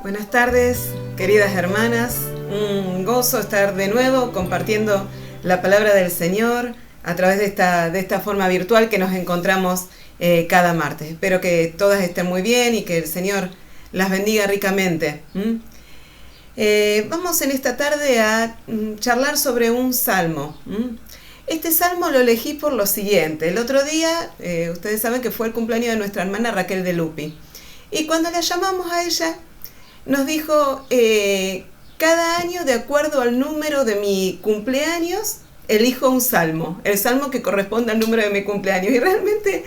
Buenas tardes, queridas hermanas. Un gozo estar de nuevo compartiendo la palabra del Señor a través de esta forma virtual que nos encontramos cada martes. Espero que todas estén muy bien y que el Señor las bendiga ricamente. Vamos en esta tarde a charlar sobre un salmo. Este salmo lo elegí por lo siguiente. El otro día, ustedes saben que fue el cumpleaños de nuestra hermana Raquel de Lupi. Y cuando la llamamos a ella, nos dijo, cada año, de acuerdo al número de mi cumpleaños, elijo un salmo, el salmo que corresponde al número de mi cumpleaños. Y realmente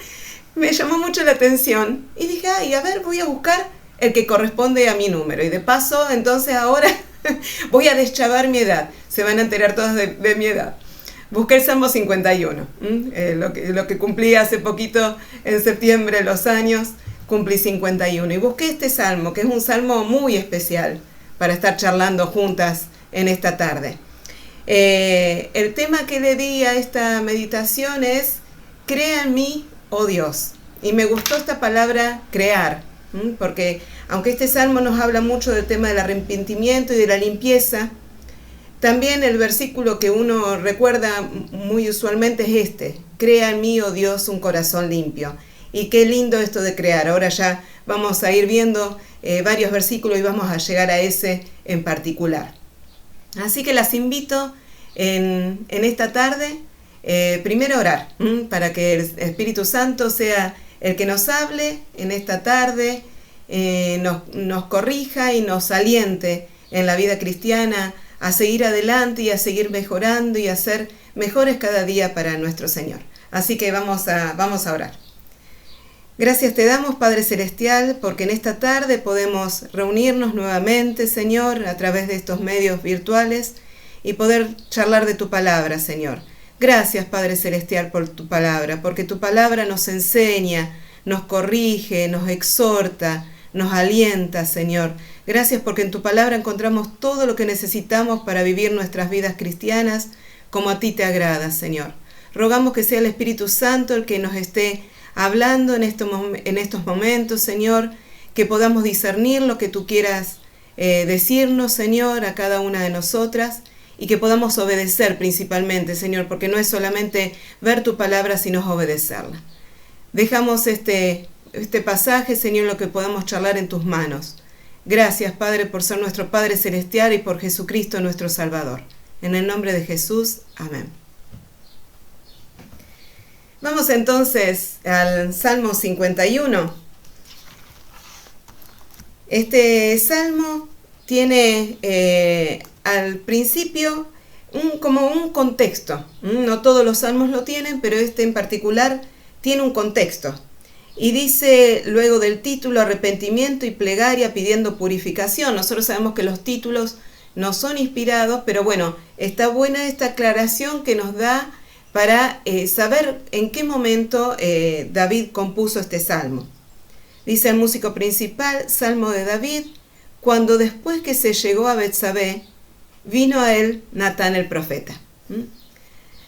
me llamó mucho la atención. Y dije, a ver, voy a buscar el que corresponde a mi número. Y de paso, entonces ahora voy a deschavar mi edad. Se van a enterar todos de mi edad. Busqué el Salmo 51, lo que cumplí hace poquito, en septiembre, los años. Cumplí 51 y busqué este salmo, que es un salmo muy especial para estar charlando juntas en esta tarde. El tema que le di a esta meditación es Crea en mí, oh Dios. Y me gustó esta palabra crear, porque aunque este salmo nos habla mucho del tema del arrepentimiento y de la limpieza, también el versículo que uno recuerda muy usualmente es este: Crea en mí, oh Dios, un corazón limpio. Y qué lindo esto de crear. Ahora ya vamos a ir viendo varios versículos y vamos a llegar a ese en particular. Así que las invito en esta tarde, primero a orar, para que el Espíritu Santo sea el que nos hable en esta tarde, nos corrija y nos aliente en la vida cristiana a seguir adelante y a seguir mejorando y a ser mejores cada día para nuestro Señor. Así que vamos a orar. Gracias te damos, Padre Celestial, porque en esta tarde podemos reunirnos nuevamente, Señor, a través de estos medios virtuales y poder charlar de tu palabra, Señor. Gracias, Padre Celestial, por tu palabra, porque tu palabra nos enseña, nos corrige, nos exhorta, nos alienta, Señor. Gracias porque en tu palabra encontramos todo lo que necesitamos para vivir nuestras vidas cristianas como a ti te agrada, Señor. Rogamos que sea el Espíritu Santo el que nos esté hablando en estos momentos, Señor, que podamos discernir lo que tú quieras decirnos, Señor, a cada una de nosotras, y que podamos obedecer principalmente, Señor, porque no es solamente ver tu palabra, sino obedecerla. Dejamos este pasaje, Señor, lo que podamos charlar en tus manos. Gracias, Padre, por ser nuestro Padre Celestial y por Jesucristo nuestro Salvador. En el nombre de Jesús, amén. Vamos entonces al Salmo 51. Este salmo tiene al principio como un contexto. No todos los salmos lo tienen, pero este en particular tiene un contexto. Y dice luego del título arrepentimiento y plegaria pidiendo purificación. Nosotros sabemos que los títulos no son inspirados, pero bueno, está buena esta aclaración que nos da para saber en qué momento David compuso este salmo. Dice el músico principal, Salmo de David, cuando después que se llegó a Betsabé, vino a él Natán el profeta.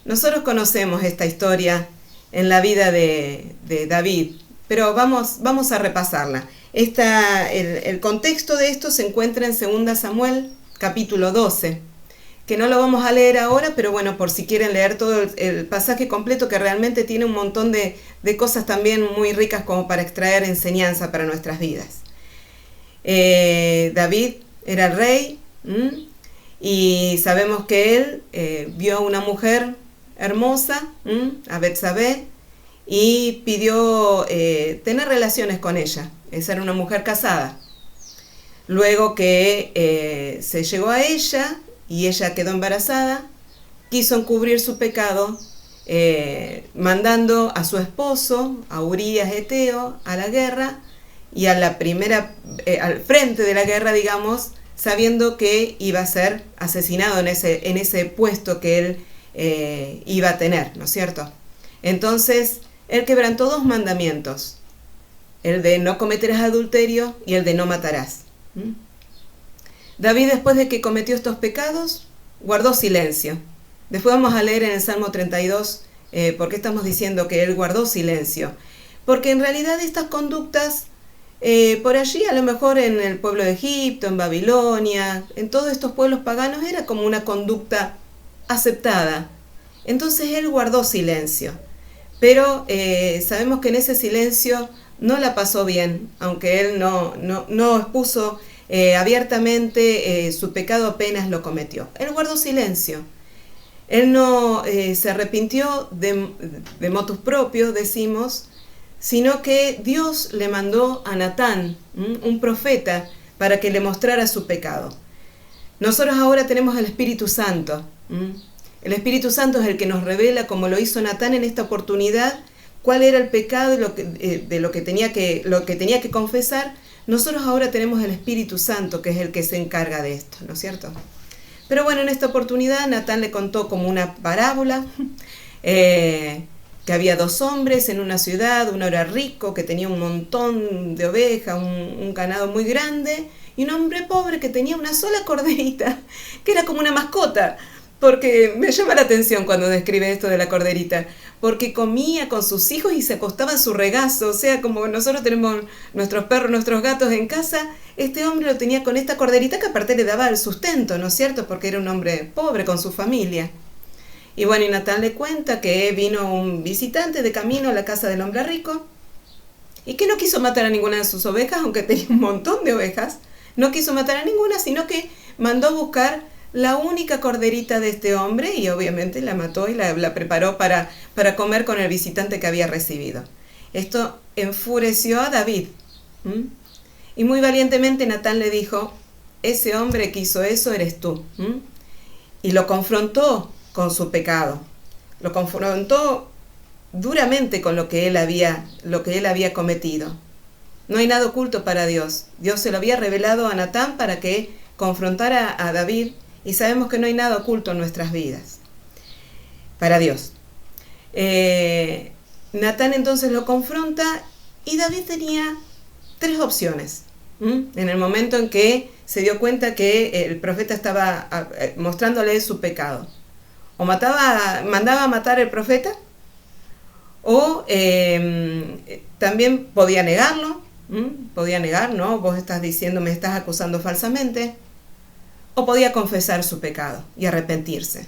Nosotros conocemos esta historia en la vida de David, pero vamos a repasarla. El contexto de esto se encuentra en 2 Samuel, capítulo 12. Que no lo vamos a leer ahora, pero bueno, por si quieren leer todo el pasaje completo, que realmente tiene un montón de cosas también muy ricas como para extraer enseñanza para nuestras vidas. David era el rey, y sabemos que él vio a una mujer hermosa, a Betsabé, y pidió tener relaciones con ella, ser una mujer casada. Luego que se llegó a ella, y ella quedó embarazada, quiso encubrir su pecado, mandando a su esposo, a Urías Eteo, a la guerra, y al frente de la guerra, digamos, sabiendo que iba a ser asesinado en ese puesto que él iba a tener, ¿no es cierto? Entonces, él quebrantó 2 mandamientos, el de no cometerás adulterio y el de no matarás. David, después de que cometió estos pecados, guardó silencio. Después vamos a leer en el Salmo 32 por qué estamos diciendo que él guardó silencio. Porque en realidad estas conductas Por allí, a lo mejor en el pueblo de Egipto, en Babilonia, en todos estos pueblos paganos, era como una conducta aceptada. Entonces él guardó silencio. Pero sabemos que en ese silencio no la pasó bien, aunque él no expuso abiertamente su pecado apenas lo cometió. Él guardó silencio. Él no se arrepintió de motus propios, decimos, sino que Dios le mandó a Natán, un profeta, para que le mostrara su pecado. Nosotros ahora tenemos el Espíritu Santo. El Espíritu Santo es el que nos revela, como lo hizo Natán en esta oportunidad, cuál era el pecado de lo que tenía que confesar. Nosotros ahora tenemos el Espíritu Santo, que es el que se encarga de esto, ¿no es cierto? Pero bueno, en esta oportunidad Natán le contó como una parábola, que había 2 hombres en una ciudad, uno era rico, que tenía un montón de ovejas, un ganado muy grande, y un hombre pobre que tenía una sola corderita, que era como una mascota, porque me llama la atención cuando describe esto de la corderita, porque comía con sus hijos y se acostaba en su regazo, o sea, como nosotros tenemos nuestros perros, nuestros gatos en casa, este hombre lo tenía con esta corderita que aparte le daba el sustento, ¿no es cierto?, porque era un hombre pobre con su familia. Y bueno, y Natán le cuenta que vino un visitante de camino a la casa del hombre rico y que no quiso matar a ninguna de sus ovejas, aunque tenía un montón de ovejas, no quiso matar a ninguna, sino que mandó a buscar la única corderita de este hombre y obviamente la mató y la preparó para comer con el visitante que había recibido. Esto enfureció a David. Y muy valientemente Natán le dijo, ese hombre que hizo eso eres tú. Y lo confrontó con su pecado. Lo confrontó duramente con lo que él había cometido. No hay nada oculto para Dios. Dios se lo había revelado a Natán para que confrontara a David, y sabemos que no hay nada oculto en nuestras vidas para Dios. Natán entonces lo confronta y David tenía 3 opciones. En el momento en que se dio cuenta que el profeta estaba mostrándole su pecado. O mandaba a matar al profeta, o también podía negarlo, podía negar, ¿no? Vos estás diciendo, me estás acusando falsamente, o podía confesar su pecado y arrepentirse.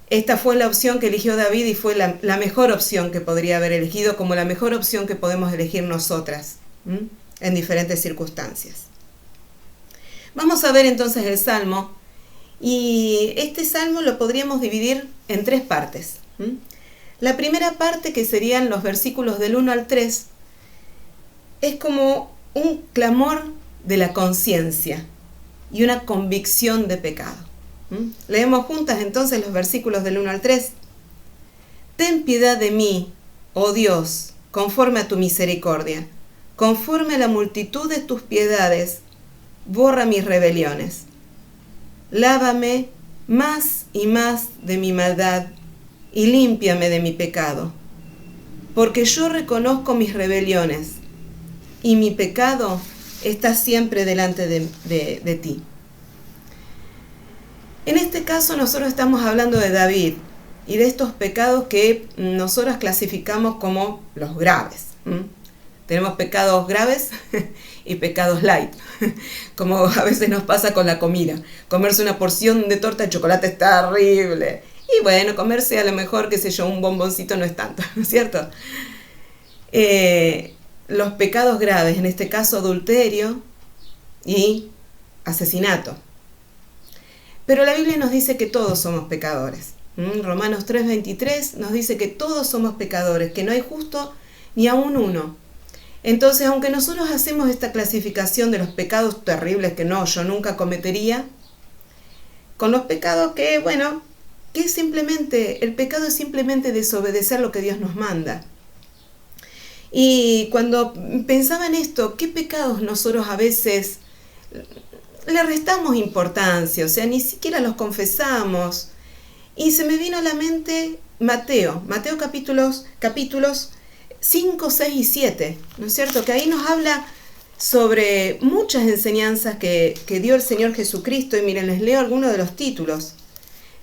Esta fue la opción que eligió David y fue la mejor opción que podría haber elegido, como la mejor opción que podemos elegir nosotras en diferentes circunstancias. Vamos a ver entonces el Salmo, y este Salmo lo podríamos dividir en 3 partes. La primera parte, que serían los versículos del 1 al 3, es como un clamor de la conciencia y una convicción de pecado. Leemos juntas entonces los versículos del 1 al 3. Ten piedad de mí, oh Dios, conforme a tu misericordia, conforme a la multitud de tus piedades, borra mis rebeliones. Lávame más y más de mi maldad y límpiame de mi pecado, porque yo reconozco mis rebeliones y mi pecado está siempre delante de ti. En este caso nosotros estamos hablando de David y de estos pecados que nosotros clasificamos como los graves. Tenemos pecados graves y pecados light, como a veces nos pasa con la comida. Comerse una porción de torta de chocolate es terrible. Y bueno, comerse a lo mejor, qué sé yo, un bomboncito no es tanto, ¿no es cierto? Los pecados graves, en este caso adulterio y asesinato. Pero la Biblia nos dice que todos somos pecadores. Romanos 3:23 nos dice que todos somos pecadores, que no hay justo ni aún uno. Entonces, aunque nosotros hacemos esta clasificación de los pecados terribles que yo nunca cometería, con los pecados que, bueno, que simplemente, el pecado es simplemente desobedecer lo que Dios nos manda. Y cuando pensaba en esto, ¿qué pecados nosotros a veces le restamos importancia? O sea, ni siquiera los confesamos. Y se me vino a la mente Mateo capítulos 5, 6 y 7, ¿no es cierto? Que ahí nos habla sobre muchas enseñanzas que dio el Señor Jesucristo. Y miren, les leo algunos de los títulos.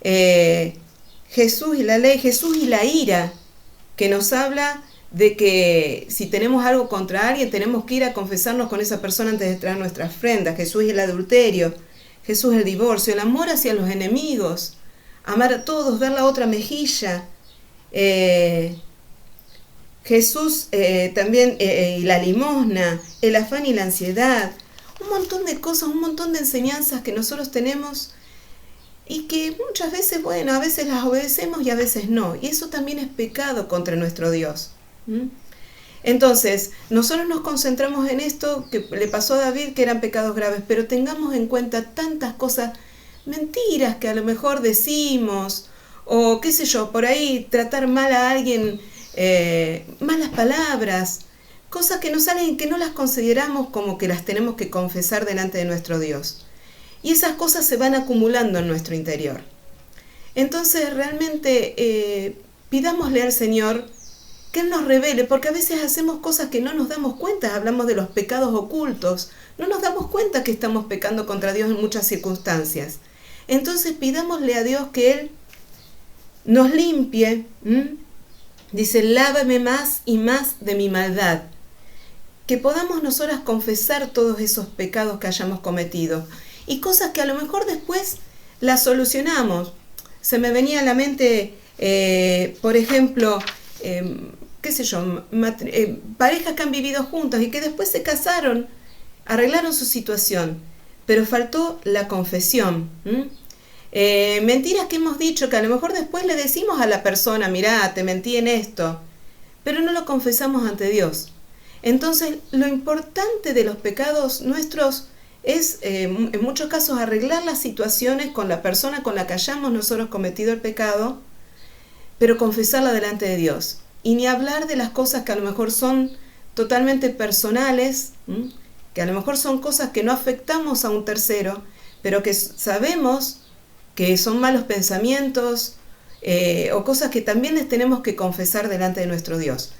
Jesús y la ley, Jesús y la ira, que nos habla de que si tenemos algo contra alguien, tenemos que ir a confesarnos con esa persona antes de traer nuestras ofrendas. Jesús es el adulterio, Jesús es el divorcio, el amor hacia los enemigos, amar a todos, dar la otra mejilla. Jesús también, y la limosna, el afán y la ansiedad, un montón de cosas, un montón de enseñanzas que nosotros tenemos y que muchas veces, bueno, a veces las obedecemos y a veces no. Y eso también es pecado contra nuestro Dios. Entonces, nosotros nos concentramos en esto que le pasó a David, que eran pecados graves, pero tengamos en cuenta tantas cosas, mentiras que a lo mejor decimos, o qué sé yo, por ahí tratar mal a alguien, malas palabras, cosas que nos salen y que no las consideramos como que las tenemos que confesar delante de nuestro Dios. Y esas cosas se van acumulando en nuestro interior. Entonces realmente pidámosle al Señor que Él nos revele, porque a veces hacemos cosas que no nos damos cuenta. Hablamos de los pecados ocultos, no nos damos cuenta que estamos pecando contra Dios en muchas circunstancias. Entonces pidámosle a Dios que Él nos limpie. Dice, lávame más y más de mi maldad. Que podamos nosotras confesar todos esos pecados que hayamos cometido. Y cosas que a lo mejor después las solucionamos. Se me venía a la mente, por ejemplo, qué sé yo, parejas que han vivido juntas y que después se casaron, arreglaron su situación, pero faltó la confesión. Mentiras que hemos dicho que a lo mejor después le decimos a la persona, mirá, te mentí en esto, pero no lo confesamos ante Dios. Entonces, lo importante de los pecados nuestros es, en muchos casos, arreglar las situaciones con la persona con la que hayamos nosotros cometido el pecado, pero confesarla delante de Dios. Y ni hablar de las cosas que a lo mejor son totalmente personales, que a lo mejor son cosas que no afectamos a un tercero, pero que sabemos que son malos pensamientos, o cosas que también les tenemos que confesar delante de nuestro Dios.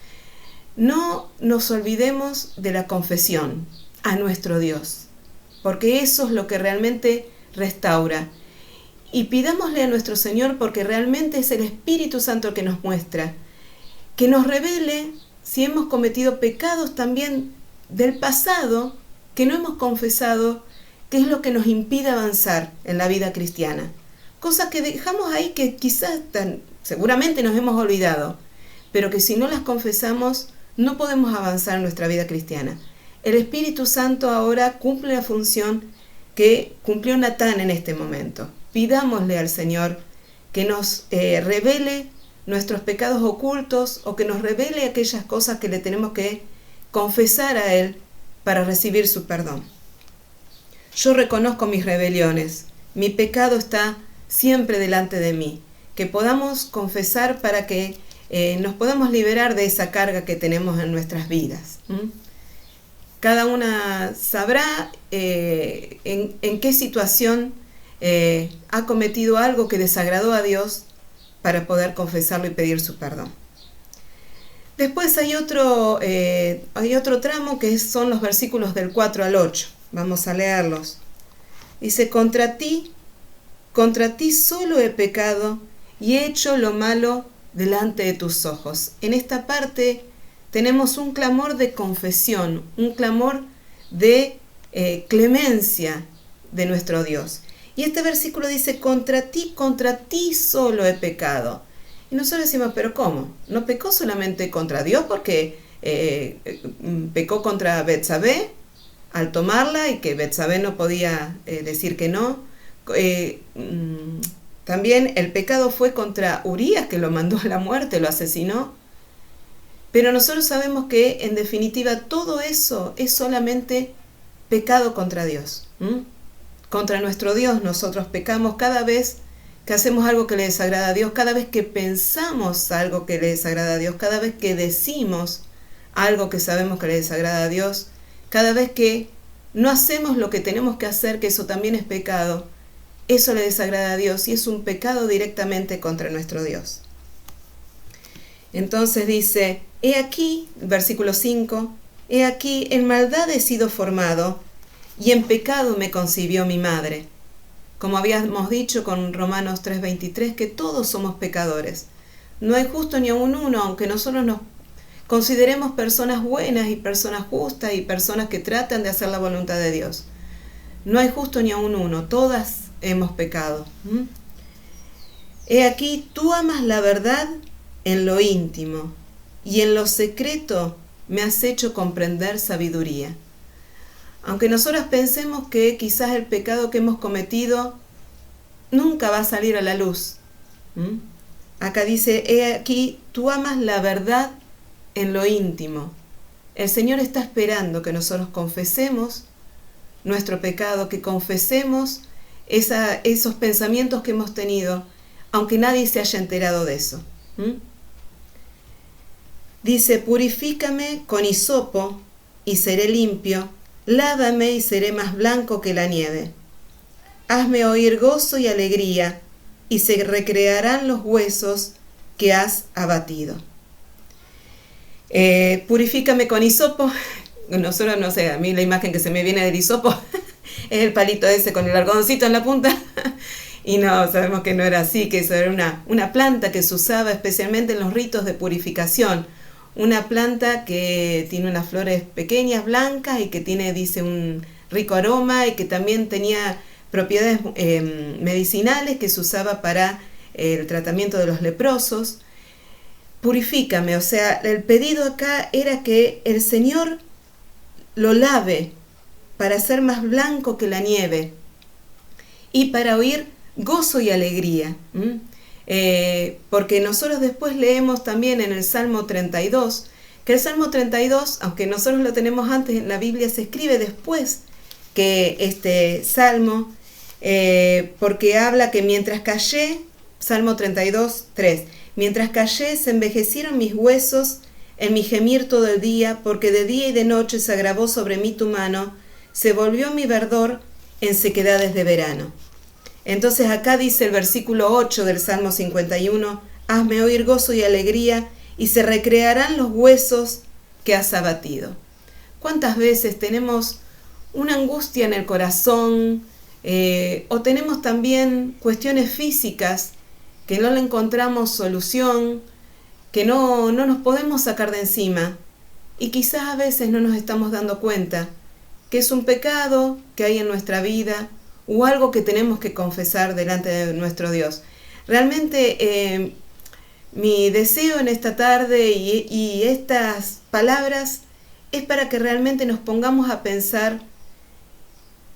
No nos olvidemos de la confesión a nuestro Dios, porque eso es lo que realmente restaura. Y pidámosle a nuestro Señor, porque realmente es el Espíritu Santo que nos muestra, que nos revele si hemos cometido pecados también del pasado que no hemos confesado, que es lo que nos impide avanzar en la vida cristiana. Cosas que dejamos ahí que quizás seguramente nos hemos olvidado, pero que si no las confesamos no podemos avanzar en nuestra vida cristiana. El Espíritu Santo ahora cumple la función que cumplió Natán en este momento. Pidámosle al Señor que nos revele nuestros pecados ocultos, o que nos revele aquellas cosas que le tenemos que confesar a Él para recibir su perdón. Yo reconozco mis rebeliones, mi pecado está siempre delante de mí. Que podamos confesar para que nos podamos liberar de esa carga que tenemos en nuestras vidas. Cada una sabrá en qué situación ha cometido algo que desagradó a Dios para poder confesarlo y pedir su perdón. Después hay otro tramo que son los versículos del 4 al 8. Vamos a leerlos. Dice, contra ti solo he pecado y he hecho lo malo delante de tus ojos. En esta parte tenemos un clamor de confesión, un clamor de clemencia de nuestro Dios. Y este versículo dice, contra ti solo he pecado. Y nosotros decimos, ¿pero cómo? ¿No pecó solamente contra Dios porque pecó contra Betsabé al tomarla y que Betsabé no podía decir que no? También el pecado fue contra Urías, que lo mandó a la muerte, lo asesinó. Pero nosotros sabemos que en definitiva todo eso es solamente pecado contra Dios. Contra nuestro Dios nosotros pecamos cada vez que hacemos algo que le desagrada a Dios, cada vez que pensamos algo que le desagrada a Dios, cada vez que decimos algo que sabemos que le desagrada a Dios, cada vez que no hacemos lo que tenemos que hacer, que eso también es pecado, eso le desagrada a Dios y es un pecado directamente contra nuestro Dios. Entonces dice, he aquí, versículo 5, he aquí, en maldad he sido formado y en pecado me concibió mi madre. Como habíamos dicho con Romanos 3:23, que todos somos pecadores. No hay justo ni aun uno, aunque nosotros nos consideremos personas buenas y personas justas y personas que tratan de hacer la voluntad de Dios. No hay justo ni aun uno, todas hemos pecado. He aquí, tú amas la verdad en lo íntimo, y en lo secreto me has hecho comprender sabiduría. Aunque nosotras pensemos que quizás el pecado que hemos cometido nunca va a salir a la luz. Acá dice, he aquí, tú amas la verdad en lo íntimo. El Señor está esperando que nosotros confesemos nuestro pecado, que confesemos esos pensamientos que hemos tenido, aunque nadie se haya enterado de eso. Dice, purifícame con hisopo y seré limpio, lávame y seré más blanco que la nieve. Hazme oír gozo y alegría, y se recrearán los huesos que has abatido. Purifícame con hisopo. Nosotros, no sé, a mí la imagen que se me viene del hisopo es el palito ese con el algodoncito en la punta. Y no, sabemos que no era así, que eso era una planta que se usaba especialmente en los ritos de purificación. Una planta que tiene unas flores pequeñas, blancas, y que tiene, dice, un rico aroma, y que también tenía propiedades medicinales que se usaba para el tratamiento de los leprosos. Purifícame, o sea, el pedido acá era que el Señor lo lave para ser más blanco que la nieve y para oír gozo y alegría. Porque nosotros después leemos también en el Salmo 32, que el Salmo 32, aunque nosotros lo tenemos antes en la Biblia, se escribe después que este Salmo, porque habla que mientras callé, Salmo 32, 3, mientras callé se envejecieron mis huesos en mi gemir todo el día, porque de día y de noche se agravó sobre mí tu mano, se volvió mi verdor en sequedades de verano. Entonces acá dice el versículo 8 del Salmo 51, hazme oír gozo y alegría, y se recrearán los huesos que has abatido. ¿Cuántas veces tenemos una angustia en el corazón, o tenemos también cuestiones físicas que no le encontramos solución, que no nos podemos sacar de encima, y quizás a veces no nos estamos dando cuenta que es un pecado que hay en nuestra vida, o algo que tenemos que confesar delante de nuestro Dios? Realmente mi deseo en esta tarde y estas palabras es para que realmente nos pongamos a pensar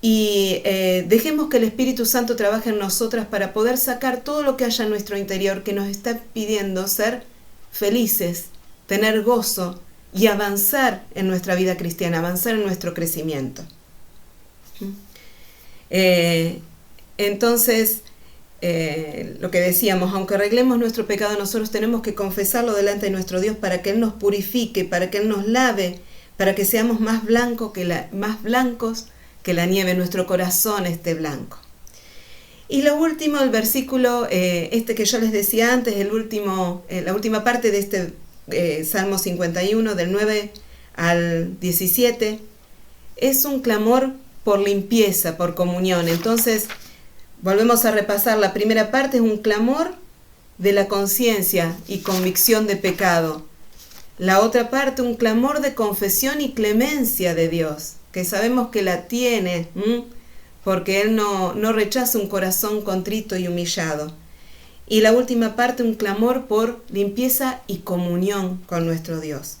y dejemos que el Espíritu Santo trabaje en nosotras para poder sacar todo lo que haya en nuestro interior que nos está pidiendo ser felices, tener gozo y avanzar en nuestra vida cristiana, avanzar en nuestro crecimiento. Entonces, lo que decíamos, aunque arreglemos nuestro pecado, nosotros tenemos que confesarlo delante de nuestro Dios para que Él nos purifique, para que Él nos lave, para que seamos más blancos que la nieve, nuestro corazón esté blanco. Y lo último, el versículo que yo les decía antes, la última parte de este Salmo 51, del 9 al 17, es un clamor por limpieza, por comunión. Entonces, volvemos a repasar. La primera parte es un clamor de la conciencia y convicción de pecado. La otra parte, un clamor de confesión y clemencia de Dios, que sabemos que la tiene, porque Él no rechaza un corazón contrito y humillado. Y la última parte, un clamor por limpieza y comunión con nuestro Dios.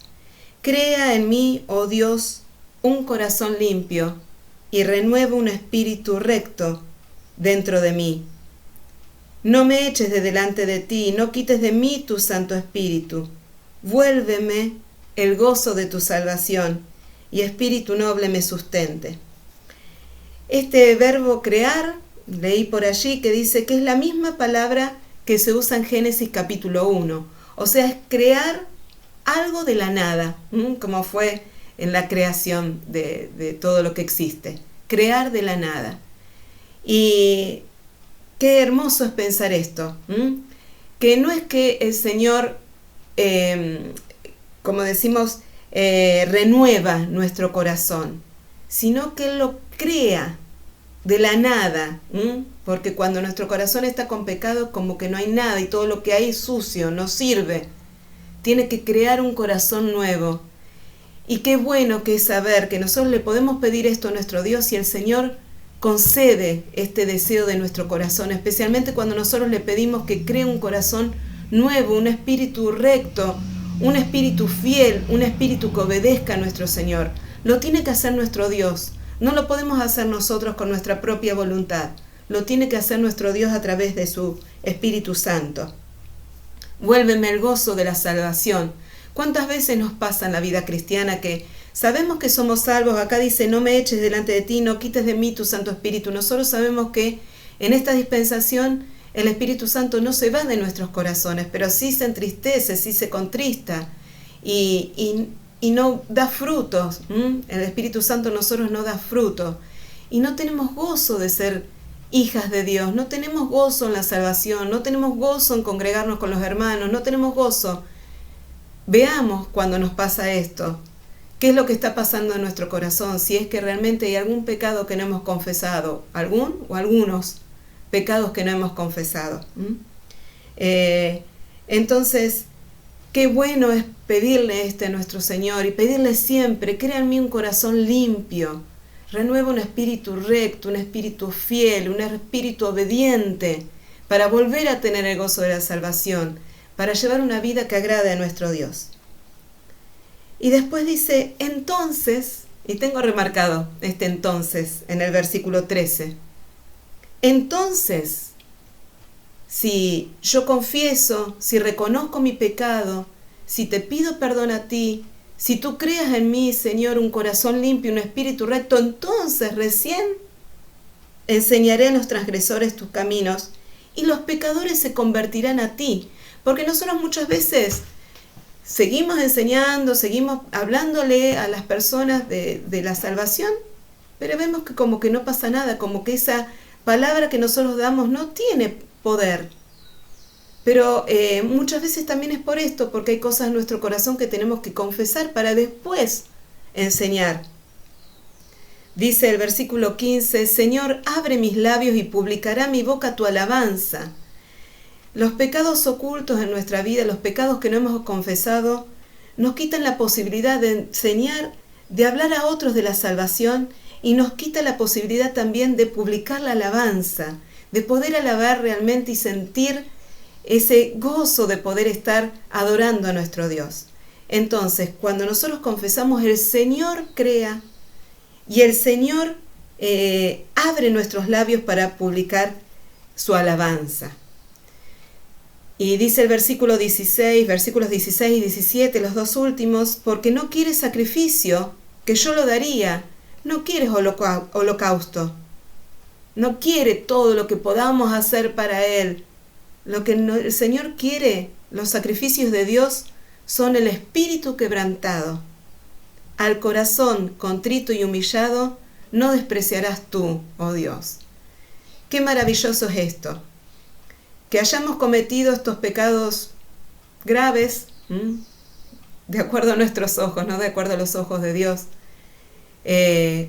Crea en mí, oh Dios, un corazón limpio, y renueva un espíritu recto dentro de mí. No me eches de delante de ti, no quites de mí tu Santo Espíritu. Vuélveme el gozo de tu salvación, y espíritu noble me sustente. Este verbo crear, leí por allí que dice que es la misma palabra que se usa en Génesis capítulo 1. O sea, es crear algo de la nada, como fue en la creación de todo lo que existe. Crear de la nada. Y qué hermoso es pensar esto, que no es que el Señor, como decimos, renueva nuestro corazón, sino que Él lo crea de la nada, porque cuando nuestro corazón está con pecado, como que no hay nada y todo lo que hay es sucio, no sirve. tiene que crear un corazón nuevo. Y qué bueno que es saber que nosotros le podemos pedir esto a nuestro Dios y el Señor concede este deseo de nuestro corazón, especialmente cuando nosotros le pedimos que cree un corazón nuevo, un espíritu recto, un espíritu fiel, un espíritu que obedezca a nuestro Señor. Lo tiene que hacer nuestro Dios. No lo podemos hacer nosotros con nuestra propia voluntad. Lo tiene que hacer nuestro Dios a través de su Espíritu Santo. Vuélveme el gozo de la salvación. ¿Cuántas veces nos pasa en la vida cristiana que sabemos que somos salvos? Acá dice, no me eches delante de ti, no quites de mí tu Santo Espíritu. Nosotros sabemos que en esta dispensación el Espíritu Santo no se va de nuestros corazones, pero sí se entristece, sí se contrista y no da frutos. El Espíritu Santo en nosotros no da fruto. Y no tenemos gozo de ser hijas de Dios, no tenemos gozo en la salvación, no tenemos gozo en congregarnos con los hermanos, no tenemos gozo. Veamos cuando nos pasa esto, qué es lo que está pasando en nuestro corazón, si es que realmente hay algún pecado que no hemos confesado, algún o algunos pecados que no hemos confesado. Entonces, qué bueno es pedirle a nuestro Señor y pedirle siempre, crea en mí un corazón limpio, renueva un espíritu recto, un espíritu fiel, un espíritu obediente, para volver a tener el gozo de la salvación, para llevar una vida que agrade a nuestro Dios. Y después dice, entonces, y tengo remarcado este entonces en el versículo 13, entonces, si yo confieso, si reconozco mi pecado, si te pido perdón a ti, si tú creas en mí, Señor, un corazón limpio, un espíritu recto, entonces recién enseñaré a los transgresores tus caminos y los pecadores se convertirán a ti. Porque nosotros muchas veces seguimos enseñando, seguimos hablándole a las personas de la salvación, pero vemos que como que no pasa nada, como que esa palabra que nosotros damos no tiene poder. Pero muchas veces también es por esto, porque hay cosas en nuestro corazón que tenemos que confesar para después enseñar. Dice el versículo 15, Señor, abre mis labios y publicará mi boca tu alabanza. Los pecados ocultos en nuestra vida, los pecados que no hemos confesado, nos quitan la posibilidad de enseñar, de hablar a otros de la salvación y nos quita la posibilidad también de publicar la alabanza, de poder alabar realmente y sentir ese gozo de poder estar adorando a nuestro Dios. Entonces, cuando nosotros confesamos, el Señor crea y el Señor abre nuestros labios para publicar su alabanza. Y dice el versículo 16, versículos 16 y 17, los dos últimos, porque no quieres sacrificio, que yo lo daría, no quieres holocausto, no quiere todo lo que podamos hacer para Él. Lo que el Señor quiere, los sacrificios de Dios, son el espíritu quebrantado. Al corazón contrito y humillado, no despreciarás tú, oh Dios. Qué maravilloso es esto. Que hayamos cometido estos pecados graves, de acuerdo a nuestros ojos, no de acuerdo a los ojos de Dios,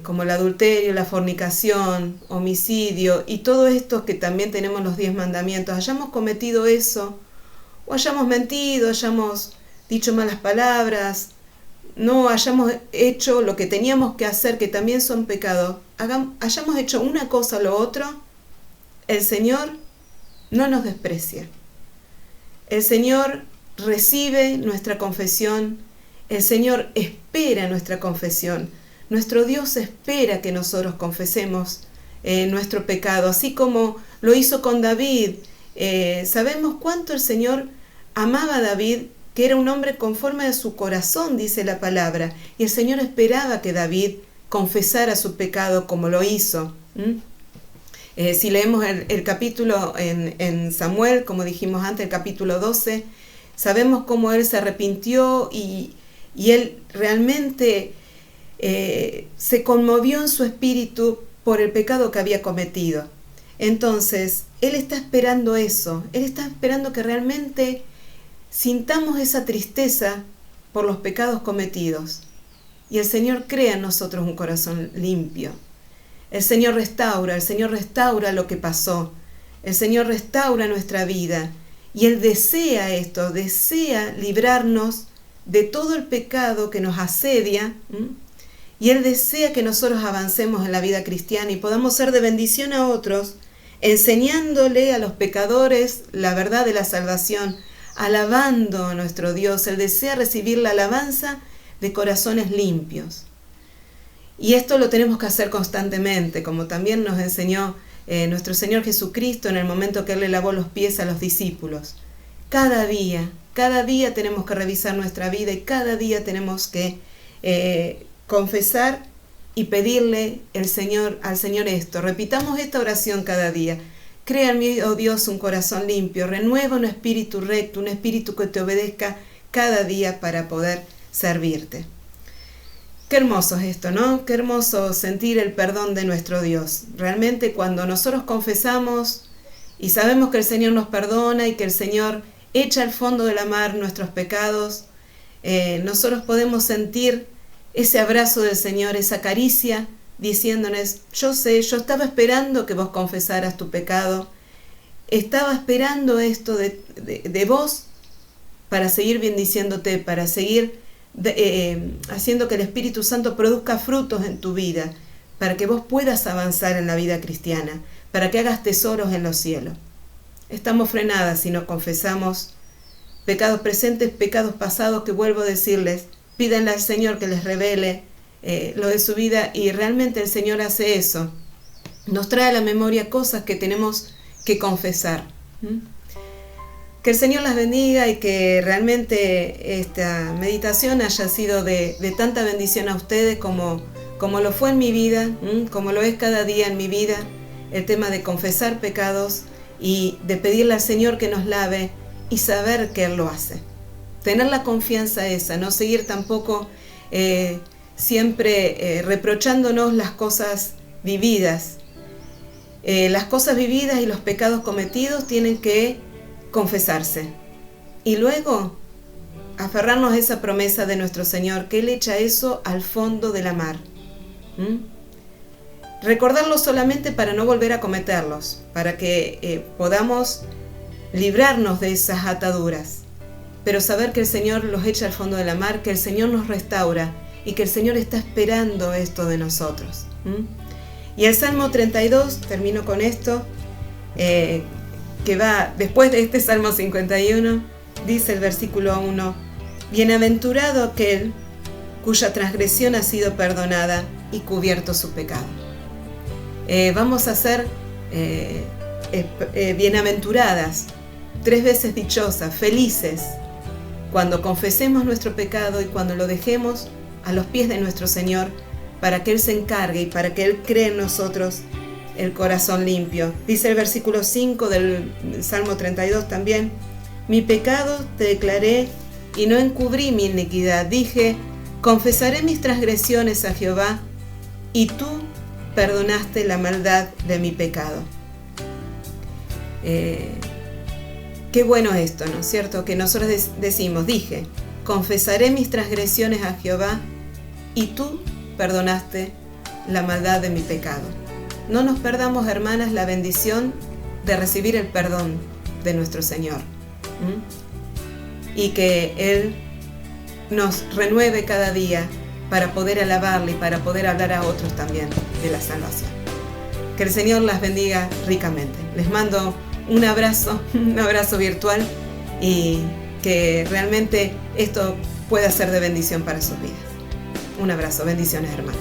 como el adulterio, la fornicación, homicidio y todo esto que también tenemos los 10 mandamientos, hayamos cometido eso, o hayamos mentido, hayamos dicho malas palabras, no hayamos hecho lo que teníamos que hacer, que también son pecados, hayamos hecho una cosa o lo otro, el Señor no nos desprecia. El Señor recibe nuestra confesión, el Señor espera nuestra confesión. Nuestro Dios espera que nosotros confesemos nuestro pecado, así como lo hizo con David. Sabemos cuánto el Señor amaba a David, que era un hombre conforme a su corazón, dice la palabra, y el Señor esperaba que David confesara su pecado como lo hizo. Si leemos el capítulo en Samuel, como dijimos antes, el capítulo 12, sabemos cómo él se arrepintió y él realmente se conmovió en su espíritu por el pecado que había cometido. Entonces, él está esperando eso, él está esperando que realmente sintamos esa tristeza por los pecados cometidos. Y el Señor crea en nosotros un corazón limpio. El Señor restaura lo que pasó. El Señor restaura nuestra vida. Y Él desea esto, desea librarnos de todo el pecado que nos asedia. Y Él desea que nosotros avancemos en la vida cristiana y podamos ser de bendición a otros, enseñándole a los pecadores la verdad de la salvación, alabando a nuestro Dios. Él desea recibir la alabanza de corazones limpios. Y esto lo tenemos que hacer constantemente, como también nos enseñó nuestro Señor Jesucristo en el momento que Él le lavó los pies a los discípulos. Cada día tenemos que revisar nuestra vida y cada día tenemos que confesar y pedirle al Señor esto. Repitamos esta oración cada día. Crea en mí, oh Dios, un corazón limpio, renueva un espíritu recto, un espíritu que te obedezca cada día para poder servirte. Qué hermoso es esto, ¿no? Qué hermoso sentir el perdón de nuestro Dios. Realmente cuando nosotros confesamos y sabemos que el Señor nos perdona y que el Señor echa al fondo de la mar nuestros pecados, nosotros podemos sentir ese abrazo del Señor, esa caricia, diciéndonos, yo estaba esperando que vos confesaras tu pecado, estaba esperando esto de vos para seguir bendiciéndote, para seguir haciendo que el Espíritu Santo produzca frutos en tu vida, para que vos puedas avanzar en la vida cristiana, para que hagas tesoros en los cielos. Estamos frenadas si no confesamos pecados presentes, pecados pasados, que vuelvo a decirles, pídanle al Señor que les revele lo de su vida, y realmente el Señor hace eso. Nos trae a la memoria cosas que tenemos que confesar. Que el Señor las bendiga y que realmente esta meditación haya sido de tanta bendición a ustedes como lo fue en mi vida, como lo es cada día en mi vida, el tema de confesar pecados y de pedirle al Señor que nos lave y saber que Él lo hace. Tener la confianza esa, no seguir tampoco siempre reprochándonos las cosas vividas. Las cosas vividas y los pecados cometidos tienen que confesarse. Y luego aferrarnos a esa promesa de nuestro Señor, que Él echa eso al fondo de la mar. Recordarlos solamente para no volver a cometerlos, para que podamos librarnos de esas ataduras. Pero saber que el Señor los echa al fondo de la mar, que el Señor nos restaura y que el Señor está esperando esto de nosotros. Y el Salmo 32, termino con esto, que va después de este Salmo 51, dice el versículo 1, bienaventurado aquel cuya transgresión ha sido perdonada y cubierto su pecado. Vamos a ser bienaventuradas, 3 veces dichosas, felices, cuando confesemos nuestro pecado y cuando lo dejemos a los pies de nuestro Señor, para que Él se encargue y para que Él cree en nosotros el corazón limpio. Dice el versículo 5 del Salmo 32 también, mi pecado te declaré y no encubrí mi iniquidad. Dije, confesaré mis transgresiones a Jehová, y tú perdonaste la maldad de mi pecado. Qué bueno esto, ¿no es cierto? Que nosotros decimos, dije, confesaré mis transgresiones a Jehová, y tú perdonaste la maldad de mi pecado. No nos perdamos, hermanas, la bendición de recibir el perdón de nuestro Señor. Y que Él nos renueve cada día para poder alabarle y para poder hablar a otros también de la salvación. Que el Señor las bendiga ricamente. Les mando un abrazo virtual, y que realmente esto pueda ser de bendición para sus vidas. Un abrazo, bendiciones, hermanas.